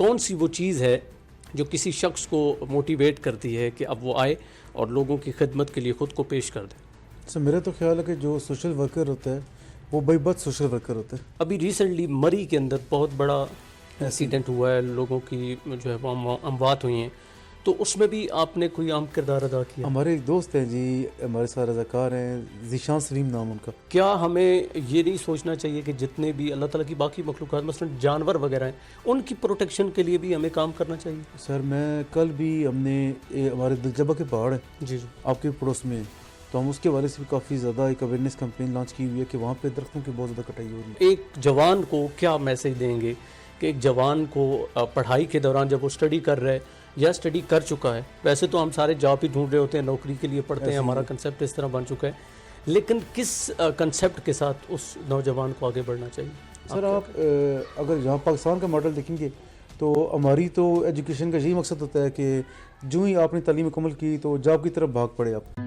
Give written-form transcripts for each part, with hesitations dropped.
کون سی وہ چیز ہے جو کسی شخص کو موٹیویٹ کرتی ہے کہ اب وہ آئے اور لوگوں کی خدمت کے لیے خود کو پیش کر دے؟ سر میرا تو خیال ہے کہ جو سوشل ورکر ہوتا ہے وہ بائی برتھ سوشل ورکر ہوتا ہے. ابھی ریسنٹلی مری کے اندر بہت بڑا ایکسیڈنٹ ہوا ہے، لوگوں کی جو ہے وہ اموات ہوئی ہیں، تو اس میں بھی آپ نے کوئی اہم کردار ادا کیا؟ ہمارے ایک دوست ہیں جی، ہمارے سارے رضاکار ہیں، ذیشان سلیم نام ان کا. کیا ہمیں یہ نہیں سوچنا چاہیے کہ جتنے بھی اللہ تعالیٰ کی باقی مخلوقات مثلا جانور وغیرہ ہیں ان کی پروٹیکشن کے لیے بھی ہمیں کام کرنا چاہیے؟ سر میں کل بھی ہم نے ہمارے دلجبہ کے پہاڑ ہیں جی جی آپ کے پڑوس میں، تو ہم اس کے حوالے سے بھی کافی زیادہ ایک اویئرنیس کمپین لانچ کی ہوئی ہے کہ وہاں پہ درختوں کی بہت زیادہ کٹائی ہو رہی ہے. ایک جوان کو کیا میسج دیں گے کہ ایک جوان کو پڑھائی کے دوران جب وہ اسٹڈی کر رہا ہے یا اسٹڈی کر چکا ہے، ویسے تو ہم سارے جاب ہی ڈھونڈ رہے ہوتے ہیں، نوکری کے لیے پڑھتے ہیں، ہمارا کنسیپٹ اس طرح بن چکا ہے، لیکن کس کنسیپٹ کے ساتھ اس نوجوان کو آگے بڑھنا چاہیے؟ سر آپ اگر یہاں پاکستان کا ماڈل دیکھیں گے تو ہماری تو ایجوکیشن کا یہی مقصد ہوتا ہے کہ جو ہی آپ نے تعلیم مکمل کی تو جاب کی طرف بھاگ پڑے آپ.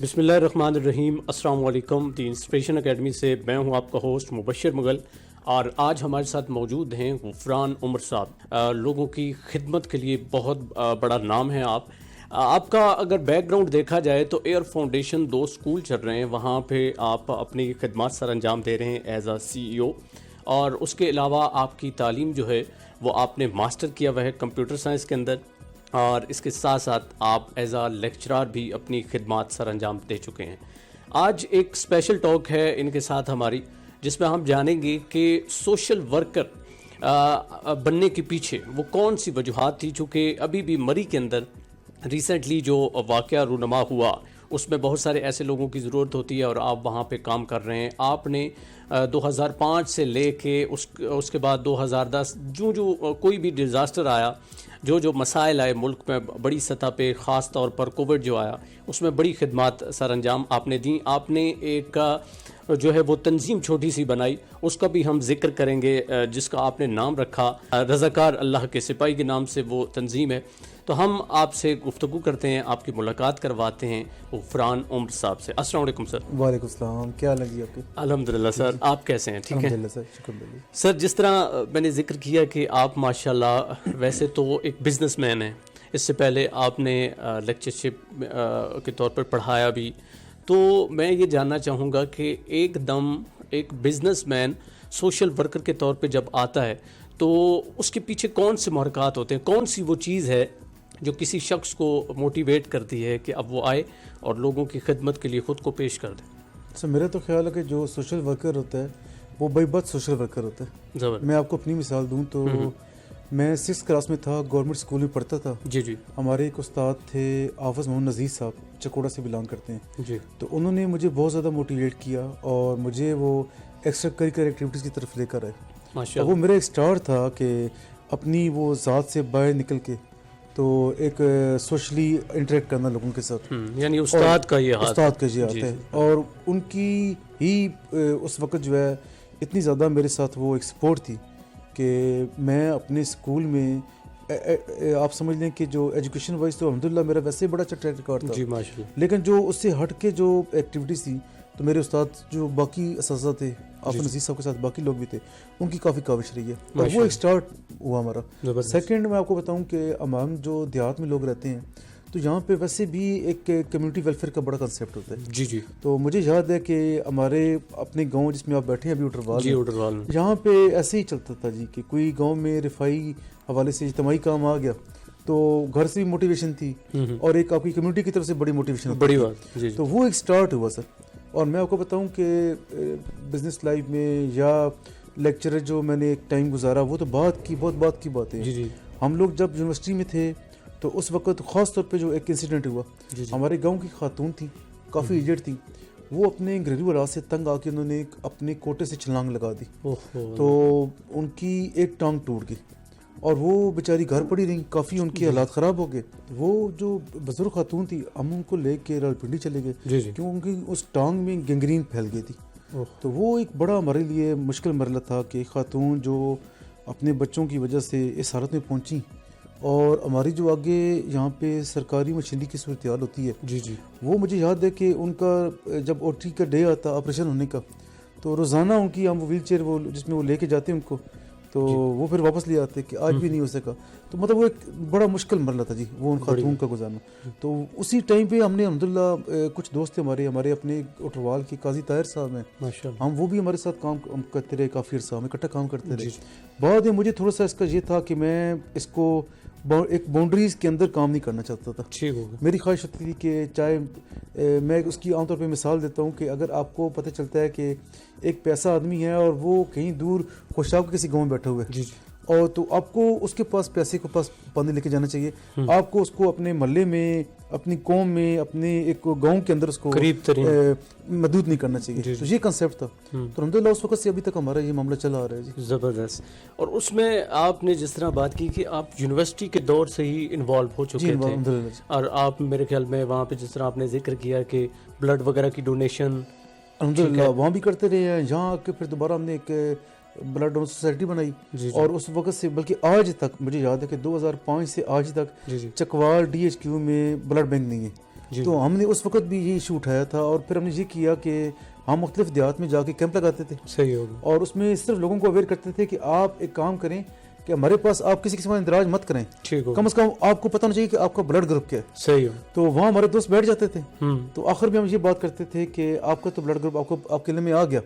بسم اللہ الرحمن الرحیم. السلام علیکم. دی انسپریشن اکیڈمی سے میں ہوں آپ کا ہوسٹ مبشر مغل، اور آج ہمارے ساتھ موجود ہیں غفران عمر صاحب. لوگوں کی خدمت کے لیے بہت بڑا نام ہے آپ کا. اگر بیک گراؤنڈ دیکھا جائے تو ایئر فاؤنڈیشن 2 اسکول چل رہے ہیں، وہاں پہ آپ اپنی خدمات سر انجام دے رہے ہیں ایز اے CEO، اور اس کے علاوہ آپ کی تعلیم جو ہے وہ آپ نے ماسٹر کیا ہوا ہے کمپیوٹر سائنس کے اندر، اور اس کے ساتھ ساتھ آپ ایز اے لیکچرار بھی اپنی خدمات سر انجام دے چکے ہیں. آج ایک اسپیشل ٹاک ہے ان کے ساتھ ہماری، جس میں ہم جانیں گے کہ سوشل ورکر بننے کے پیچھے وہ کون سی وجوہات تھی. چونکہ ابھی بھی مری کے اندر ریسنٹلی جو واقعہ رونما ہوا اس میں بہت سارے ایسے لوگوں کی ضرورت ہوتی ہے، اور آپ وہاں پہ کام کر رہے ہیں. آپ نے 2005 سے لے کے اس کے بعد 2010 جو کوئی بھی ڈیزاسٹر آیا، جو مسائل آئے ملک میں بڑی سطح پہ، خاص طور پر کووڈ جو آیا، اس میں بڑی خدمات سر انجام آپ نے دیں. آپ نے ایک جو ہے وہ تنظیم چھوٹی سی بنائی، اس کا بھی ہم ذکر کریں گے، جس کا آپ نے نام رکھا رضاکار اللہ کے سپاہی کے نام سے وہ تنظیم ہے. تو ہم آپ سے گفتگو کرتے ہیں، آپ کی ملاقات کرواتے ہیں غفران عمر صاحب سے. السلام علیکم سر. وعلیکم السلام. کیا حال ہے جی آپ کے؟ الحمدللہ سر، آپ کیسے ہیں؟ ٹھیک ہے الحمدللہ سر، شکر للہ. سر، جس طرح میں نے ذکر کیا کہ آپ ماشاءاللہ ویسے تو ایک بزنس مین ہیں، اس سے پہلے آپ نے لیکچرشپ کے طور پر پڑھایا بھی، تو میں یہ جاننا چاہوں گا کہ ایک دم ایک بزنس مین سوشل ورکر کے طور پہ جب آتا ہے تو اس کے پیچھے کون سے محرکات ہوتے ہیں؟ کون سی وہ چیز ہے جو کسی شخص کو موٹیویٹ کرتی ہے کہ اب وہ آئے اور لوگوں کی خدمت کے لیے خود کو پیش کر دے؟ سر میرا تو خیال ہے کہ جو سوشل ورکر ہوتا ہے وہ بائی برتھ سوشل ورکر ہوتا ہے. زبر. میں آپ کو اپنی مثال دوں تو میں 6 کلاس میں تھا، گورنمنٹ اسکول میں پڑھتا تھا. جی جی. ہمارے ایک استاد تھے حافظ محمد نذیر صاحب، چکوڑا سے بلانگ کرتے ہیں. جی. تو انہوں نے مجھے بہت زیادہ موٹیویٹ کیا اور مجھے وہ ایکسٹرا کریکولر ایکٹیویٹیز کی طرف لے کر آئے. ماشاءاللہ. وہ میرا ایک اسٹارٹ تھا کہ اپنی وہ ذات سے باہر نکل کے تو ایک سوشلی انٹریکٹ کرنا لوگوں کے ساتھ، یعنی استاد کا یہ ہاتھ ہے. اور ان کی ہی اس وقت جو ہے اتنی زیادہ میرے ساتھ وہ ایک سپورٹ تھی کہ میں اپنے اسکول میں آپ سمجھ لیں کہ جو ایجوکیشن وائز تو الحمدللہ میرا ویسے بڑا اچھا ٹریک ریکارڈ تھا جی ماشاءاللہ، لیکن جو اس سے ہٹ کے جو ایکٹیویٹیز تھی تو میرے استاد جو باقی اساتذہ تھے، حافظ نذیر صاحب کے ساتھ باقی لوگ بھی تھے، ان کی کافی کاوش رہی ہے اور وہ ایک اسٹارٹ ہوا ہمارا. سیکنڈ میں آپ کو بتاؤں کہ ہم جو دیہات میں لوگ رہتے ہیں تو یہاں پہ ویسے بھی ایک کمیونٹی ویلفیئر کا بڑا کنسیپٹ ہوتا ہے. جی جی. تو مجھے یاد ہے کہ ہمارے اپنے گاؤں جس میں آپ بیٹھے ہیں ابھی اٹروال، یہاں پہ ایسے ہی چلتا تھا جی کہ کوئی گاؤں میں رفائی حوالے سے اجتماعی کام آ گیا تو گھر سے بھی موٹیویشن تھی اور ایک آپ کی کمیونٹی کی طرف سے بڑی موٹیویشن، بڑی بات. تو وہ ایک سٹارٹ ہوا سر. اور میں آپ کو بتاؤں کہ بزنس لائف میں یا لیکچرر جو میں نے ایک ٹائم گزارا وہ تو بہت بات کی بات ہے. ہم لوگ جب یونیورسٹی میں تھے تو اس وقت خاص طور پہ جو ایک انسیڈنٹ ہوا، ہمارے گاؤں کی خاتون تھی، کافی ایجڈ تھی، وہ اپنے گھریلو حالات سے تنگ آ کے انہوں نے اپنے کوٹے سے چھلانگ لگا دی. تو ان کی ایک ٹانگ ٹوٹ گئی اور وہ بیچاری گھر پڑی رہی، کافی ان کے حالات خراب ہو گئے. وہ جو بزرگ خاتون تھی ہم ان کو لے کے راولپنڈی چلے گئے کیونکہ اس ٹانگ میں گینگرین پھیل گئی تھی. تو وہ ایک بڑا ہمارے لیے مشکل مرحلہ تھا کہ خاتون جو اپنے بچوں کی وجہ سے اس حالت میں پہنچی اور ہماری جو آگے یہاں پہ سرکاری مشینری کی صورتحال ہوتی ہے جی جی وہ مجھے یاد ہے کہ ان کا جب او ٹی کا ڈے آتا آپریشن ہونے کا تو روزانہ ان کی ہم وہ ویل چیئر وہ جس میں وہ لے کے جاتے ہیں ان کو تو وہ پھر واپس لے آتے کہ آج بھی نہیں ہو سکا. تو مطلب وہ ایک بڑا مشکل مرحلہ تھا جی وہ ان خاتون کا گزارنا. تو اسی ٹائم پہ ہم نے الحمدللہ کچھ دوست تھے ہمارے اپنے اٹروال کے قاضی طاہر صاحب ہیں, ہم وہ بھی ہمارے ساتھ کام کرتے رہے کافی عرصہ, ہم اکٹھا کام کرتے رہے. بعد میں مجھے تھوڑا سا اس کا یہ تھا کہ میں اس کو ایک باؤنڈریز کے اندر کام نہیں کرنا چاہتا تھا. میری خواہش ہوتی تھی کہ چاہے میں اس کی عام طور پہ مثال دیتا ہوں کہ اگر آپ کو پتہ چلتا ہے کہ ایک پیسہ آدمی ہے اور وہ کہیں دور خوشاب کسی گاؤں میں بیٹھا ہوا ہے اور تو آپ کو اس کے پاس پیسے کے پاس پانی لے کے جانا چاہیے, آپ کو اس کو اپنے محلے میں اپنی قوم میں اپنے ایک گاؤں کے اندر اس کو محدود نہیں کرنا چاہیے. تو یہ کنسیپٹ تھا. تو الحمدللہ اس وقت سے ابھی تک ہمارا یہ معاملہ چلا آ رہا ہے جی. زبردست. اور اس میں آپ نے جس طرح بات کی کہ آپ یونیورسٹی کے دور سے ہی انوالو ہو چکے تھے اور آپ میرے خیال میں وہاں پہ جس طرح آپ نے ذکر کیا کہ بلڈ وغیرہ کی ڈونیشن الحمدللہ وہاں بھی کرتے رہے ہیں. یہاں آ کے پھر دوبارہ ہم نے ایک بلڈ ڈونر سوسائٹی بنائی اور اس وقت سے بلکہ آج تک مجھے یاد ہے کہ 2005 سے آج تک چکوال ڈی ایچ کیو میں بلڈ بینک نہیں ہے. تو ہم نے اس وقت بھی یہ ایشو اٹھایا تھا اور پھر ہم نے یہ کیا کہ ہم مختلف دیہات میں جا کے کیمپ لگاتے تھے. صحیح ہوگا. اور اس میں صرف لوگوں کو اویئر کرتے تھے کہ آپ ایک کام کریں کہ ہمارے پاس آپ کسی قسم کا اندراج مت کریں, کم از کم آپ کو پتہ ہونا چاہیے کہ آپ کا بلڈ گروپ کیا ہے. صحیح ہو. تو وہاں ہمارے دوست بیٹھ جاتے تھے. تو آخر میں ہم یہ بات کرتے تھے کہ آپ کا تو بلڈ گروپ آپ کے علم میں آ گیا,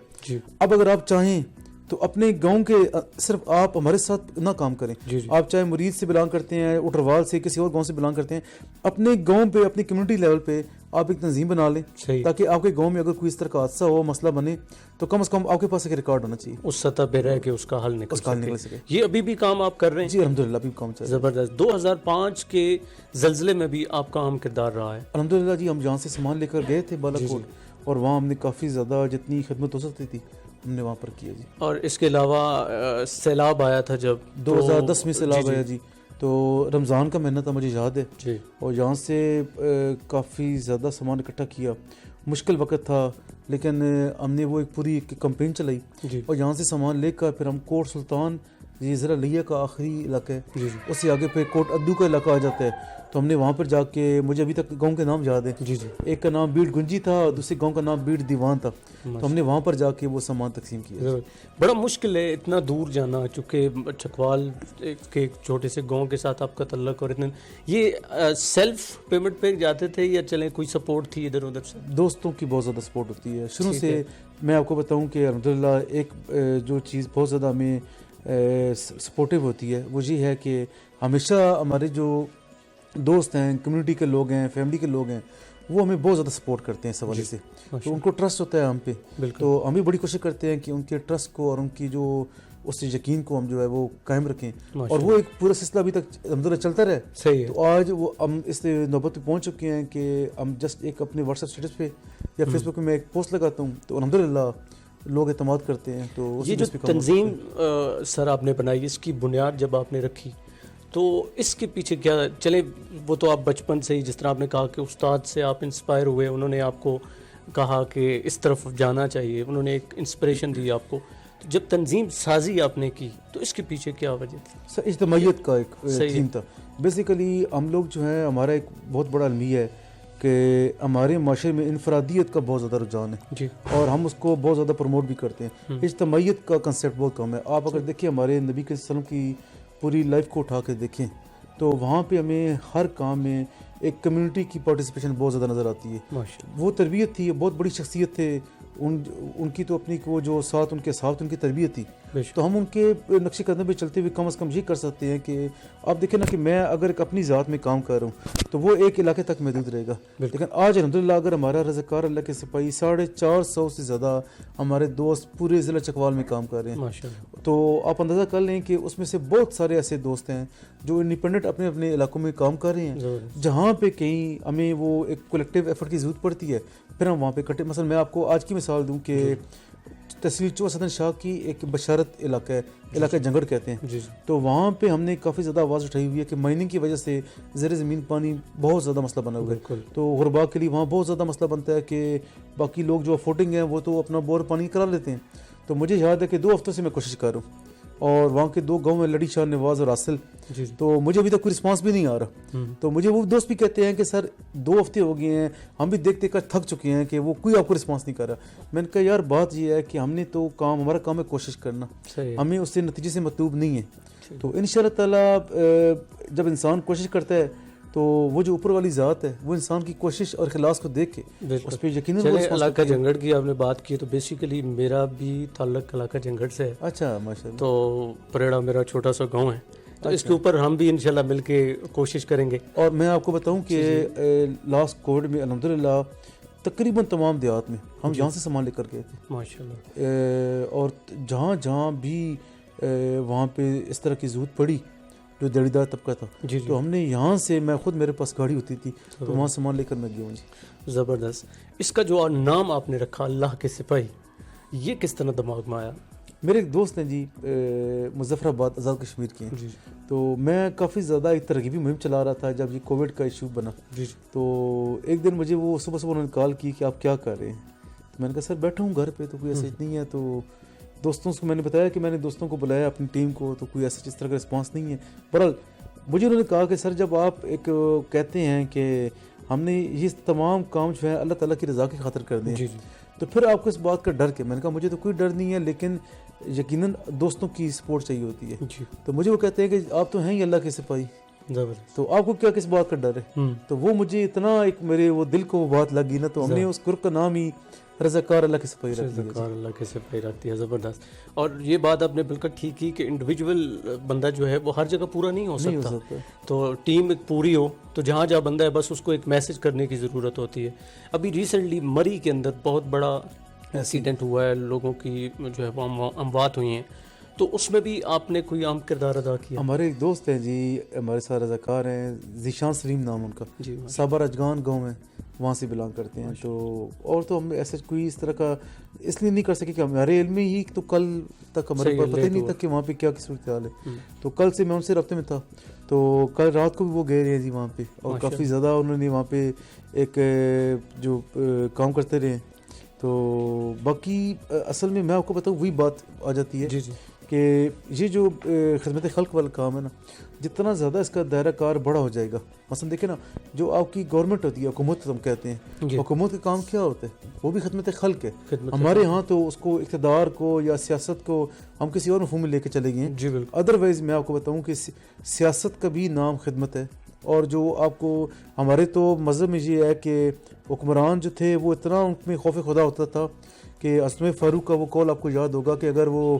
اب اگر آپ چاہیں تو اپنے گاؤں کے صرف آپ ہمارے ساتھ نہ کام کریں. آپ چاہے مرید سے بلانگ کرتے ہیں, اٹروال سے, کسی اور گاؤں سے بلانگ کرتے ہیں, اپنے گاؤں پہ اپنی کمیونٹی لیول پہ آپ ایک تنظیم بنا لیں تاکہ آپ کے گاؤں میں اگر کوئی اس طرح کا حادثہ ہو, مسئلہ بنے تو کم از کم آپ کے پاس ایک ریکارڈ ہونا چاہیے اس سطح پہ رہ کے اس کا حل نکل سکے. یہ ابھی بھی کام آپ کر رہے ہیں؟ جی الحمدللہ ابھی کام چل رہا ہے. زبردست. 2005 کے زلزلے میں بھی آپ کا اہم کردار رہا ہے. الحمدللہ جی. ہم جہاں سے سامان لے کر گئے تھے بالا کوٹ اور وہاں ہم نے کافی زیادہ جتنی خدمت ہو سکتی تھی ہم نے وہاں پر کیا جی. اور اس کے علاوہ سیلاب آیا تھا جب 2010 میں سیلاب آیا جی, تو رمضان کا مہینہ تھا مجھے یاد ہے, اور یہاں سے کافی زیادہ سامان اکٹھا کیا. مشکل وقت تھا لیکن ہم نے وہ ایک پوری کمپین چلائی اور یہاں سے سامان لے کر پھر ہم کوٹ سلطان, یہ ضلع لیا کا آخری علاقہ ہے, اس سے آگے پہ کوٹ ادو کا علاقہ آ جاتا ہے. تو ہم نے وہاں پر جا کے, مجھے ابھی تک گاؤں کے نام یاد ہے, ایک کا نام بیڑ گنجی تھا, دوسرے گاؤں کا نام بیڑ دیوان تھا. تو ہم نے وہاں پر جا کے وہ سامان تقسیم کیا. بڑا مشکل ہے اتنا دور جانا, چونکہ چکوال کے چھوٹے سے گاؤں کے ساتھ آپ کا تعلق, اور اتنا یہ سیلف پیمنٹ پہ جاتے تھے یا چلیں کوئی سپورٹ تھی ادھر ادھر سے؟ دوستوں کی بہت زیادہ سپورٹ ہوتی ہے شروع سے. میں آپ کو بتاؤں کہ الحمدللہ ایک جو چیز بہت زیادہ ہمیں سپورٹیو ہوتی ہے وہ یہ ہے کہ ہمیشہ ہمارے جو دوست ہیں, کمیونٹی کے لوگ ہیں, فیملی کے لوگ ہیں, وہ ہمیں بہت زیادہ سپورٹ کرتے ہیں اس حوالے سے. تو ان کو ٹرسٹ ہوتا ہے ہم پہ, تو ہم بھی بڑی کوشش کرتے ہیں کہ ان کے ٹرسٹ کو اور ان کی جو اس یقین کو ہم جو ہے وہ قائم رکھیں, اور وہ ایک پورا سلسلہ ابھی تک الحمدللہ چلتا رہے. تو آج وہ ہم اس نوبت پہ پہنچ چکے ہیں کہ ہم جسٹ ایک اپنے واٹس ایپ اسٹیٹس پہ یا فیس بک پہ میں ایک پوسٹ لگاتا ہوں تو الحمدللہ لوگ اعتماد کرتے ہیں. تو یہ جو تنظیم سر آپ نے بنائی, اس کی بنیاد جب آپ نے رکھی تو اس کے پیچھے کیا, چلیں وہ تو آپ بچپن سے ہی جس طرح آپ نے کہا کہ استاد سے آپ انسپائر ہوئے, انہوں نے آپ کو کہا کہ اس طرف جانا چاہیے, انہوں نے ایک انسپریشن دی آپ کو, تو جب تنظیم سازی آپ نے کی تو اس کے پیچھے کیا وجہ تھی؟ سر اجتماعیت کا ایک تھیم تھا. بیسیکلی ہم لوگ جو ہیں, ہمارا ایک بہت بڑا المیہ ہے کہ ہمارے معاشرے میں انفرادیت کا بہت زیادہ رجحان ہے اور ہم اس کو بہت زیادہ پروموٹ بھی کرتے ہیں. اجتماعیت کا کنسیپٹ بہت کم ہے. آپ اگر دیکھیں ہمارے نبی کے وسلم کی پوری لائف کو اٹھا کے دیکھیں تو وہاں پہ ہمیں ہر کام میں ایک کمیونٹی کی پارٹیسپیشن بہت زیادہ نظر آتی ہے. وہ تربیت تھی, بہت بڑی شخصیت تھے ان کی, تو اپنی وہ جو ساتھ ان کے ساتھ ان کی تربیت تھی. تو ہم ان کے نقش قدم پہ چلتے ہوئے کم از کم یہ کر سکتے ہیں کہ آپ دیکھیں نا کہ میں اگر ایک اپنی ذات میں کام کر رہا ہوں تو وہ ایک علاقے تک محدود رہے گا, لیکن آج الحمدللہ اگر ہمارا رضاکار اللہ کے سپاہی 450 سے زیادہ ہمارے دوست پورے ضلع چکوال میں کام کر رہے ہیں. تو آپ اندازہ کر لیں کہ اس میں سے بہت سارے ایسے دوست ہیں جو انڈیپینڈنٹ اپنے اپنے علاقوں میں کام کر رہے ہیں, جہاں پہ کہیں ہمیں وہ ایک کولیکٹیو ایفرٹ کی ضرورت پڑتی ہے پھر ہم وہاں پہ کٹے. مثلا میں آپ کو آج کی مثال دوں کہ تحصیل چوسدن شاہ کی ایک بشارت علاقہ ہے, علاقہ جنگڑ کہتے ہیں. تو وہاں پہ ہم نے کافی زیادہ آواز اٹھائی ہوئی ہے کہ مائننگ کی وجہ سے زیر زمین پانی بہت زیادہ مسئلہ بنا ہوا ہے. تو غربا کے لیے وہاں بہت زیادہ مسئلہ بنتا ہے کہ باقی لوگ جو افورڈنگ ہیں وہ تو اپنا بور پانی کرا لیتے ہیں. تو مجھے یاد ہے کہ 2 ہفتوں سے میں کوشش کر رہا ہوں اور وہاں کے 2 گاؤں میں لڑی شاہ نواز اور حاصل. تو مجھے ابھی تک کوئی رسپانس بھی نہیں آ رہا. تو مجھے وہ دوست بھی کہتے ہیں کہ سر 2 ہفتے ہو گئے ہیں, ہم بھی دیکھتے کر تھک چکے ہیں کہ وہ کوئی آپ کو رسپانس نہیں کر رہا. میں نے کہا یار بات یہ ہے کہ ہم نے تو ہمارا کام ہے کوشش کرنا, ہمیں اس سے نتیجے سے مطلوب نہیں ہے. تو انشاءاللہ تعالیٰ جب انسان کوشش کرتا ہے تو وہ جو اوپر والی ذات ہے وہ انسان کی کوشش اور اخلاص کو دیکھ کے اس پہ یقیناً. علاقہ جنگڑ کی آپ نے بات کی, تو بیسیکلی میرا بھی تعلق علاقہ جنگڑ سے ہے. اچھا ماشاءاللہ. تو پریڑا میرا چھوٹا سا گاؤں ہے, تو اس کے اوپر ہم بھی انشاءاللہ مل کے کوشش کریں گے. اور میں آپ کو بتاؤں کہ لاسٹ کووڈ میں الحمدللہ تقریباً تمام دیہات میں ہم جہاں سے سامان لے کر گئے تھے ماشاءاللہ, اور جہاں بھی وہاں پہ اس طرح کی ضرورت پڑی جو دیہڑی دار طبقہ تھا, تو ہم نے یہاں سے, میں خود میرے پاس گاڑی ہوتی تھی تو وہاں سامان لے کر میں گیا ہوں. زبردست. اس کا جو نام آپ نے رکھا اللہ کے سپاہی, یہ کس طرح دماغ میں آیا؟ میرے ایک دوست ہیں جی مظفر آباد آزاد کشمیر کے ہیں. تو میں کافی زیادہ ایک ترغیبی مہم چلا رہا تھا جب یہ کووڈ کا ایشو بنا. تو ایک دن مجھے وہ صبح انہوں نے کال کی کہ آپ کیا کر رہے ہیں. تو میں نے کہا سر بیٹھا ہوں گھر پہ, تو کوئی ایسا نہیں ہے. تو دوستوں کو میں نے بتایا کہ میں نے دوستوں کو بلایا اپنی ٹیم کو, تو کوئی ایسا اس طرح کا رسپانس نہیں ہے. بہرحال مجھے انہوں نے کہا کہ سر جب آپ ایک کہتے ہیں کہ ہم نے یہ تمام کام جو ہے اللہ تعالیٰ کی رضا کی خاطر کر دیں, تو پھر آپ کو اس بات کا ڈر. کہ میں نے کہا مجھے تو کوئی ڈر نہیں ہے, لیکن یقیناً دوستوں کی سپورٹ چاہیے ہوتی ہے. تو مجھے وہ کہتے ہیں کہ آپ تو ہیں ہی اللہ کے سپاہی, تو آپ کو کیا کس بات کا ڈر ہے. تو وہ مجھے اتنا ایک میرے وہ دل کو وہ بات لگی نا, تو ہم نے اس گروپ کا نام ہی رضاکار اللہ کے سپاہی رکھ دیا. رضاکار اللہ کے سپاہی رکھتی ہے. زبردست. اور یہ بات آپ نے بالکل ٹھیک کی کہ انڈیویجول بندہ جو ہے وہ ہر جگہ پورا نہیں ہو سکتا, تو ٹیم ایک پوری ہو تو جہاں جہاں بندہ ہے بس اس کو ایک میسج کرنے کی ضرورت ہوتی ہے. ابھی ریسنٹلی مری کے اندر بہت بڑا ایکسیڈنٹ ہوا ہے, لوگوں کی جو ہے وہ اموات ہوئی ہیں, تو اس میں بھی آپ نے کوئی اہم کردار ادا کیا؟ ہمارے ایک دوست ہیں جی ہمارے ساتھ رضاکار ہیں, ذیشان سلیم نام ان کا, صابر اجگان گاؤں میں وہاں سے بلانگ کرتے ہیں. تو اور تو ہم ایسا کوئی اس طرح کا اس لیے نہیں کر سکے کہ ہمارے علم میں ہی تو کل تک ہمارے پتہ ہی نہیں تھا کہ وہاں پہ کیا صورتحال ہے. تو کل سے میں ان سے رابطے میں تھا, تو کل رات کو بھی وہ گئے رہے جی وہاں پہ, اور کافی زیادہ انہوں نے وہاں پہ ایک جو کام کرتے رہے. تو باقی اصل میں آپ کو بتاؤں وہی بات آ جاتی ہے کہ یہ جو خدمت خلق والا کام ہے نا, جتنا زیادہ اس کا دائرہ کار بڑا ہو جائے گا. مثلا دیکھیں نا, جو آپ کی گورنمنٹ ہوتی ہے, حکومت ہم کہتے ہیں, حکومت کا کام کیا ہوتا ہے, وہ بھی خدمت خلق ہے. ہمارے ہاں تو اس کو اقتدار کو یا سیاست کو ہم کسی اور مفہوم میں لے کے چلے گئے ہیں. ادروائز میں آپ کو بتاؤں کہ سیاست کا بھی نام خدمت ہے. اور جو آپ کو ہمارے تو مذہب میں یہ ہے کہ حکمران جو تھے وہ اتنا ان میں خوف خدا ہوتا تھا کہ عثمان فاروق کا وہ قول آپ کو یاد ہوگا کہ اگر وہ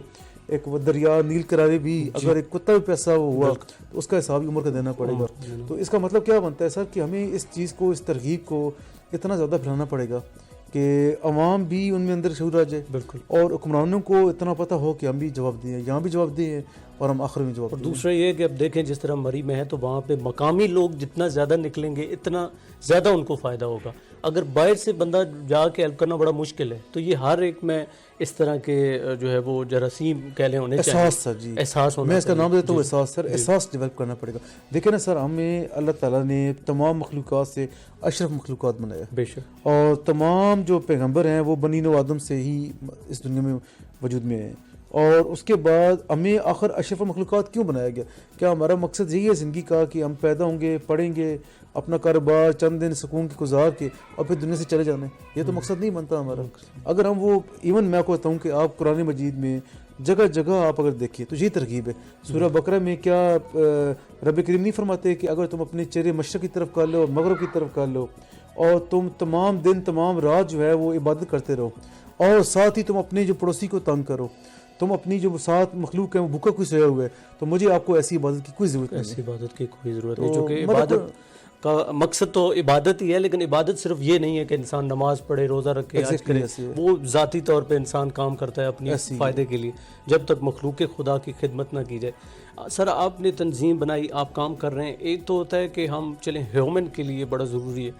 ایک دریا نیل کرارے بھی اگر ایک کتا بھی پیسہ ہوا تو اس کا حساب عمر کا دینا پڑے گا. تو اس کا مطلب کیا بنتا ہے سر کہ ہمیں اس چیز کو, اس ترغیب کو اتنا زیادہ پھیلانا پڑے گا کہ عوام بھی ان میں اندر شعور آ جائے, اور حکمرانوں کو اتنا پتہ ہو کہ ہم بھی جواب دیں, یہاں بھی جواب دیں اور ہم آخر میں جواب دیں. اور دوسرا یہ کہ اب دیکھیں جس طرح مری میں ہے تو وہاں پہ مقامی لوگ جتنا زیادہ نکلیں گے اتنا زیادہ ان کو فائدہ ہوگا. اگر باہر سے بندہ جا کے ہیلپ کرنا بڑا مشکل ہے, تو یہ ہر ایک میں اس طرح کے جو ہے وہ جراثیم کہہ لیں ہونے چاہیے. احساس سر جی, احساس ہونا, میں اس کا نام دیتا ہوں احساس سر. احساس ڈیولپ کرنا پڑے گا. دیکھیں نا سر, ہمیں اللہ تعالیٰ نے تمام مخلوقات سے اشرف مخلوقات بنایا بے شک, اور تمام جو پیغمبر ہیں وہ بنی نوع آدم سے ہی اس دنیا میں وجود میں ہیں. اور اس کے بعد ہمیں آخر اشرف مخلوقات کیوں بنایا گیا؟ کیا ہمارا مقصد یہی ہے زندگی کا کہ ہم پیدا ہوں گے, پڑھیں گے, اپنا کاروبار چند دن سکون کی گزار کے اور پھر دنیا سے چلے جانا ہے؟ یہ تو مقصد نہیں بنتا ہمارا. اگر ہم وہ ایون میں آپ کو بتاؤں کہ آپ قرآن مجید میں جگہ جگہ آپ اگر دیکھیں تو یہ ترغیب ہے. سورہ بقرہ میں کیا رب کریم نہیں فرماتے کہ اگر تم اپنے چہرے مشرق کی طرف کر لو اور مغرب کی طرف کر لو, اور تم تمام دن تمام رات جو ہے وہ عبادت کرتے رہو, اور ساتھ ہی تم اپنے جو پڑوسی کو تنگ کرو, تم اپنی جو ساتھ مخلوق ہے وہ بھوکا کوئی سویا ہوا ہے, تو مجھے آپ کو ایسی عبادت کی کوئی ضرورت نہیں. ایسی عبادت کی کوئی ضرورت نہیں, چونکہ عبادت کا مقصد تو عبادت ہی ہے, لیکن عبادت صرف یہ نہیں ہے کہ انسان نماز پڑھے, روزہ رکھے, حج کرے. وہ ذاتی طور پہ انسان کام کرتا ہے اپنی فائدے کے لیے, جب تک مخلوق خدا کی خدمت نہ کی جائے. سر آپ نے تنظیم بنائی, آپ کام کر رہے ہیں. ایک تو ہوتا ہے کہ ہم چلیں ہیومن کے لیے بڑا ضروری ہے,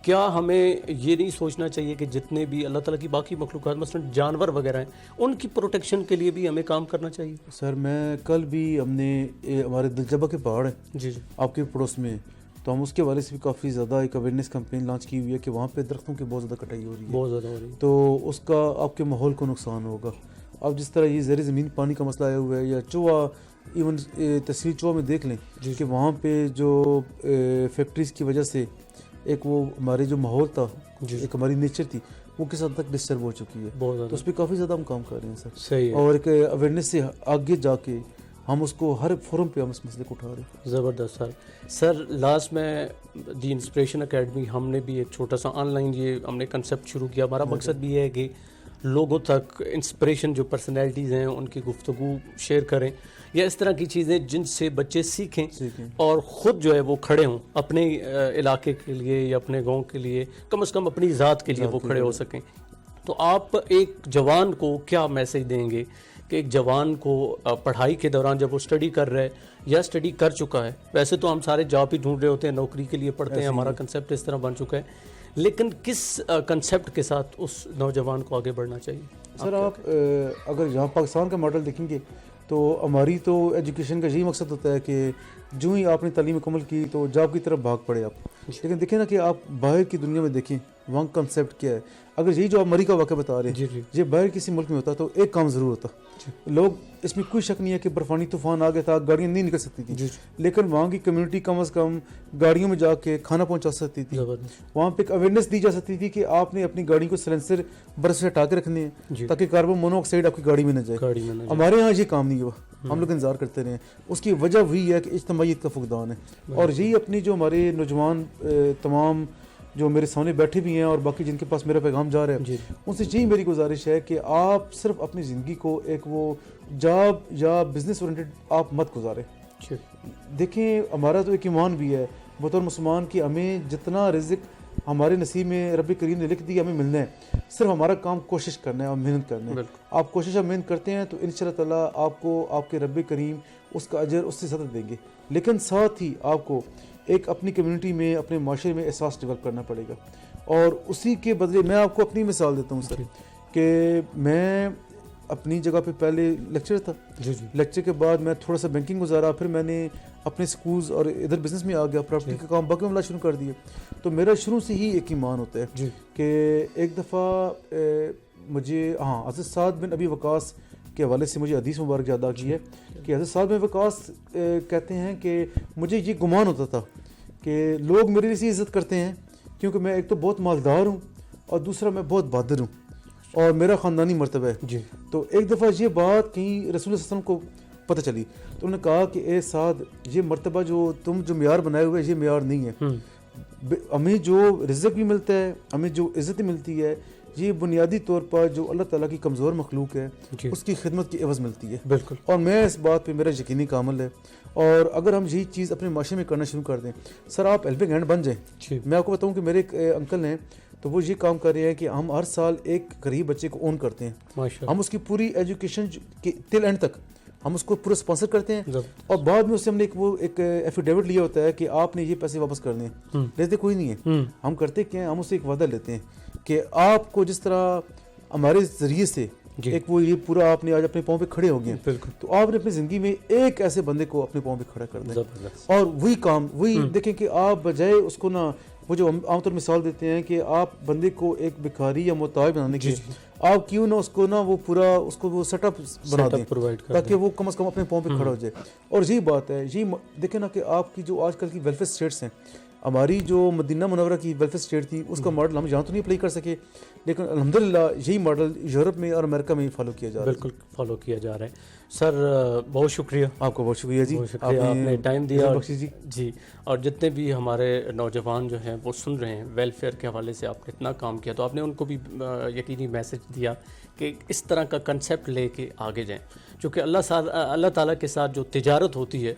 کیا ہمیں یہ نہیں سوچنا چاہیے کہ جتنے بھی اللہ تعالیٰ کی باقی مخلوقات مثلا جانور وغیرہ ہیں ان کی پروٹیکشن کے لیے بھی ہمیں کام کرنا چاہیے؟ سر میں کل بھی ہم نے ہمارے دلجبہ کے پہاڑ ہیں جی آپ کے پڑوس میں, تو ہم اس کے حوالے سے بھی کافی زیادہ ایک اویئرنیس کمپین لانچ کی ہوئی ہے کہ وہاں پہ درختوں کی بہت زیادہ کٹائی ہو رہی ہے, بہت زیادہ ہو رہی ہے, تو اس کا آپ کے ماحول کو نقصان ہوگا. اب جس طرح یہ زیر زمین پانی کا مسئلہ آیا ہوا ہے، یا چوہا، ایون تحصیل چوہا میں دیکھ لیں کہ وہاں پہ جو فیکٹریز کی وجہ سے ایک وہ ہمارے جو ماحول تھا، ایک ہماری نیچر تھی، وہ کس حد تک ڈسٹرب ہو چکی ہے. تو اس پہ کافی زیادہ ہم کام کر رہے ہیں سر. صحیح. اور ایک اویئرنیس سے آگے جا کے ہم اس کو ہر فورم پہ ہم اس مسئلے کو اٹھا رہے ہیں. زبردست سر. لاسٹ میں دی انسپریشن اکیڈمی ہم نے بھی ایک چھوٹا سا آن لائن یہ ہم نے کنسیپٹ شروع کیا. ہمارا مقصد بھی ہے کہ لوگوں تک انسپریشن جو پرسنالٹیز ہیں ان کی گفتگو شیئر کریں، یا اس طرح کی چیزیں جن سے بچے سیکھیں اور خود جو ہے وہ کھڑے ہوں اپنے علاقے کے لیے یا اپنے گاؤں کے لیے، کم از کم اپنی ذات کے لیے وہ کھڑے ہو سکیں. تو آپ ایک جوان کو کیا میسج دیں گے کہ ایک جوان کو پڑھائی کے دوران جب وہ اسٹڈی کر رہا ہے یا اسٹڈی کر چکا ہے، ویسے تو ہم سارے جاب ہی ڈھونڈ رہے ہوتے ہیں، نوکری کے لیے پڑھتے ہیں، ہمارا کنسیپٹ اس طرح بن چکا ہے، لیکن کس کنسیپٹ کے ساتھ اس نوجوان کو آگے بڑھنا چاہیے؟ سر آپ اگر یہاں پاکستان کا ماڈل دیکھیں گے تو ہماری تو ایجوکیشن کا یہی مقصد ہوتا ہے کہ جو ہی آپ نے تعلیم مکمل کی تو جاب کی طرف بھاگ پڑے آپ. لیکن دیکھیں نا کہ آپ باہر کی دنیا میں دیکھیں وہاں کنسیپٹ کیا ہے. اگر یہی جو آپ مری کا واقعہ بتا رہے ہیں یہ باہر کسی ملک میں ہوتا تو ایک کام ضرور ہوتا. لوگ اس میں کوئی شک نہیں ہے کہ برفانی طوفان آ گیا تھا، گاڑیاں نہیں نکل سکتی تھی، لیکن وہاں کی کمیونٹی کم از کم گاڑیوں میں جا کے کھانا پہنچا سکتی تھی. وہاں پہ ایک اویئرنیس دی جا سکتی تھی کہ آپ نے اپنی گاڑی کو سلنسر برف سے ہٹا کے رکھنے ہیں تاکہ کاربن مونو آکسائڈ آپ کی گاڑی میں نہ جائے. ہمارے یہاں یہ کام نہیں ہوا، ہم لوگ انتظار کرتے رہے. اس کی وجہ وہی ہے کہ اجتماعیت کا فقدان ہے. اور یہی اپنی جو ہمارے نوجوان تمام جو میرے سامنے بیٹھے بھی ہیں اور باقی جن کے پاس میرا پیغام جا رہا ہے ان سے یہی میری گزارش ہے کہ آپ صرف اپنی زندگی کو ایک وہ جاب یا بزنس اورینٹڈ آپ مت گزاریں. دیکھیں ہمارا تو ایک ایمان بھی ہے بطور مسلمان کہ ہمیں جتنا رزق ہمارے نصیب میں رب کریم نے لکھ دیا ہمیں ملنا ہے، صرف ہمارا کام کوشش کرنا ہے اور محنت کرنا ہے. آپ کوشش اور محنت کرتے ہیں تو انشاءاللہ تعالیٰ آپ کو آپ کے رب کریم اس کا اجر اس سے زیادہ دیں گے. لیکن ساتھ ہی آپ کو ایک اپنی کمیونٹی میں اپنے معاشرے میں احساس ڈیولپ کرنا پڑے گا. اور اسی کے بدلے میں آپ کو اپنی مثال دیتا ہوں سر کہ میں اپنی جگہ پہ پہلے لیکچر تھا، لیکچر کے بعد میں تھوڑا سا بینکنگ گزارا، پھر میں نے اپنے سکولز اور ادھر بزنس میں آ گیا، پراپرٹی کا کام باقی معاملہ شروع کر دیا. تو میرا شروع سے ہی ایک ایمان ہوتا ہے کہ ایک دفعہ مجھے حضرت سعد بن ابی وقاص کے حوالے سے مجھے حدیث مبارک یاد آ گئی ہے کہ حضرت سعد بن وقاص کہتے ہیں کہ مجھے یہ گمان ہوتا تھا کہ لوگ میرے لیے عزت کرتے ہیں کیونکہ میں ایک تو بہت مالدار ہوں اور دوسرا میں بہت بہادر ہوں اور میرا خاندانی مرتبہ ہے. تو ایک دفعہ یہ بات کہیں رسول اللہ صلی اللہ علیہ وسلم کو پتہ چلی تو انہوں نے کہا کہ اے سعد، یہ مرتبہ جو تم جو معیار بنائے ہوئے یہ معیار نہیں ہے. ہمیں جو رزق بھی ملتا ہے، ہمیں جو عزت بھی ملتی ہے، یہ بنیادی طور پر جو اللہ تعالیٰ کی کمزور مخلوق ہے اس کی خدمت کی عوض ملتی ہے. بالکل. اور میں اس بات پہ میرا یقینی عمل ہے. اور اگر ہم یہی چیز اپنے معاشرے میں کرنا شروع کر دیں، سر آپ ہیلپنگ ہینڈ بن جائیں. میں آپ کو بتاؤں کہ میرے ایک انکل ہیں تو وہ یہ کام کر رہے ہیں کہ ہم ہر سال ایک غریب بچے کو اون کرتے ہیں. ہم اس کی پوری ایجوکیشن کے تل اینڈ تک ہم اس کو پورا اسپانسر کرتے ہیں اور بعد میں اس سے ہم نے ایک ایفیڈیوٹ لیا ہوتا ہے کہ آپ نے یہ پیسے واپس کرنے ہیں. لیتے کوئی نہیں ہے. ہم کرتے کیا ہیں، ہم اس سے ایک وعدہ لیتے ہیں کہ آپ کو جس طرح ہمارے ذریعے سے ایک وہ یہ پورا آپ نے آج اپنے پاؤں پہ کھڑے ہو گئے تو آپ نے اپنی زندگی میں ایک ایسے بندے کو اپنے پاؤں پہ کھڑا کر دیں. اور وہی کام وہی دیکھیں کہ آپ بجائے اس کو نہ وہ جو عام طور مثال دیتے ہیں کہ آپ بندے کو ایک بھکاری یا محتاج بنانے کے آپ کیوں نہ اس کو نا وہ پورا اس کو وہ سیٹ اپ بنا دیں تاکہ وہ کم از کم اپنے پاؤں پہ کھڑا ہو جائے. اور یہی بات ہے، یہی دیکھیں نا کہ آپ کی جو آج کل کی ویلفیئر اسٹیٹس ہیں، ہماری جو مدینہ منورہ کی ویلفیئر اسٹیٹ تھی اس کا ماڈل ہم یہاں تو نہیں اپلائی کر سکے، لیکن الحمدللہ یہی ماڈل یورپ میں اور امریکہ میں فالو کیا جا رہا ہے. بالکل فالو کیا جا رہا ہے. سر بہت شکریہ. آپ کو بہت شکریہ جی، آپ نے ٹائم دیا. جی اور جتنے بھی ہمارے نوجوان جو ہیں وہ سن رہے ہیں، ویلفیئر کے حوالے سے آپ نے اتنا کام کیا تو آپ نے ان کو بھی یقینی میسج دیا کہ اس طرح کا کنسیپٹ لے کے آگے جائیں، چونکہ اللہ تعالیٰ کے ساتھ جو تجارت ہوتی ہے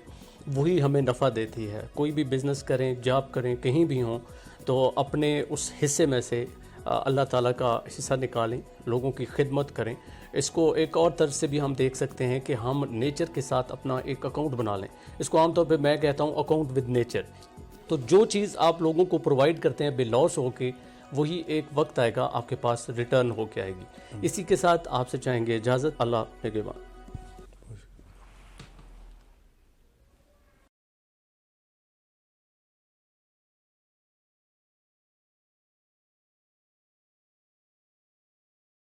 وہی ہمیں نفع دیتی ہے. کوئی بھی بزنس کریں، جاب کریں، کہیں بھی ہوں تو اپنے اس حصے میں سے اللہ تعالیٰ کا حصہ نکالیں، لوگوں کی خدمت کریں. اس کو ایک اور طرز سے بھی ہم دیکھ سکتے ہیں کہ ہم نیچر کے ساتھ اپنا ایک اکاؤنٹ بنا لیں. اس کو عام طور پہ میں کہتا ہوں اکاؤنٹ ود نیچر. تو جو چیز آپ لوگوں کو پرووائڈ کرتے ہیں بے لاس ہو کے، وہی ایک وقت آئے گا آپ کے پاس ریٹرن ہو کے آئے گی. اسی کے ساتھ آپ سے چاہیں گے اجازت. اللہ نگہبان.